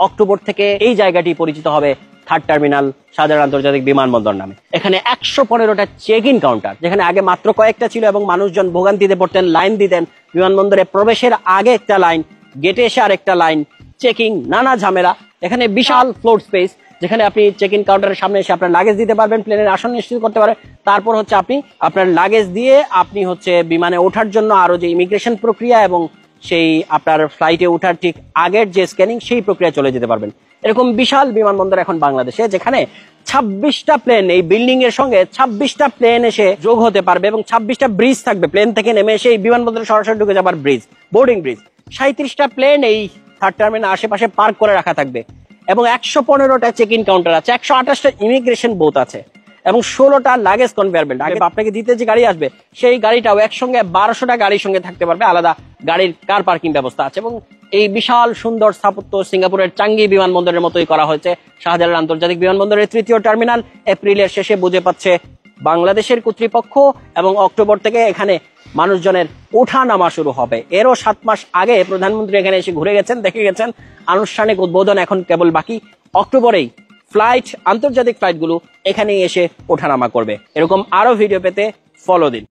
October থেকে এই জায়গাটি পরিচিত হবে থার্ড টার্মিনাল শাহজালাল আন্তর্জাতিক বিমানবন্দর নামে। এখানে 115টা চেক ইন কাউন্টার, যেখানে আগে মাত্র কয়েকটা ছিল এবং মানুষজন ভোগান্তিতে পড়তেন, লাইন দিতেন। বিমানবন্দরে প্রবেশের আগে একটা লাইন, গেটে এসে আরেকটা লাইন, চেকিং, নানা ঝামেলা। এখানে বিশাল ফ্লোর স্পেস, যেখানে আপনি চেক ইন কাউন্টারের সামনে এসে আপনার লাগেজ দিতে পারবেন, প্লেনের আসন নিশ্চিত করতে পারবেন। তারপর হচ্ছে আপনি আপনার লাগেজ দিয়ে আপনি হচ্ছে বিমানে ওঠার জন্য আরো যে ইমিগ্রেশন প্রক্রিয়া এবং সেই আপনার ফ্লাইটে ওঠার ঠিক আগের যে স্ক্যানিং, সেই প্রক্রিয়া চলে যেতে পারবেন। এরকম বিশাল বিমানবন্দর এখন বাংলাদেশে, যেখানে 26টা প্লেন, এই বিল্ডিং এর সঙ্গে 26টা প্লেন এসে যোগ হতে পারবে এবং 26টা ব্রিজ থাকবে। প্লেন থেকে নেমে এসে এই বিমানবন্দরে সরাসরি ঢুকে যাবার ব্রিজ, বোর্ডিং ব্রিজ। 37টা প্লেন এই থার্ড টার্মিনাল আশেপাশে পার্ক করে রাখা থাকবে এবং 115টা চেক ইন কাউন্টার আছে, 128টা ইমিগ্রেশন বুথ আছে এবং 16টা লাগেজ কনভেয়ার বেল্ট। আগে আপনাকে দিতে যে গাড়ি আসবে, সেই গাড়িটাও একসঙ্গে 1200টা গাড়ির সঙ্গে থাকতে পারবে, আলাদা গাড়ির কার পার্কিং ব্যবস্থা আছে। এবং এই বিশাল সুন্দর স্থাপত্য সিঙ্গাপুরের চাঙ্গি বিমানবন্দরের মতোই করা হয়েছে শাহজালাল আন্তর্জাতিক বিমানবন্দরের তৃতীয় টার্মিনাল। এপ্রিলের শেষে বুঝে পাচ্ছে বাংলাদেশের কর্তৃপক্ষ এবং অক্টোবর থেকে এখানে মানুষজনের ওঠা নামা শুরু হবে। এরও 7 মাস আগে প্রধানমন্ত্রী এখানে এসে ঘুরে গেছেন, দেখে গেছেন। আনুষ্ঠানিক উদ্বোধন এখন কেবল বাকি। অক্টোবরেই আন্তর্জাতিক ফ্লাইটগুলো এখানেই এসে ওঠানামা করবে। এরকম আরো ভিডিও পেতে ফলো দিন।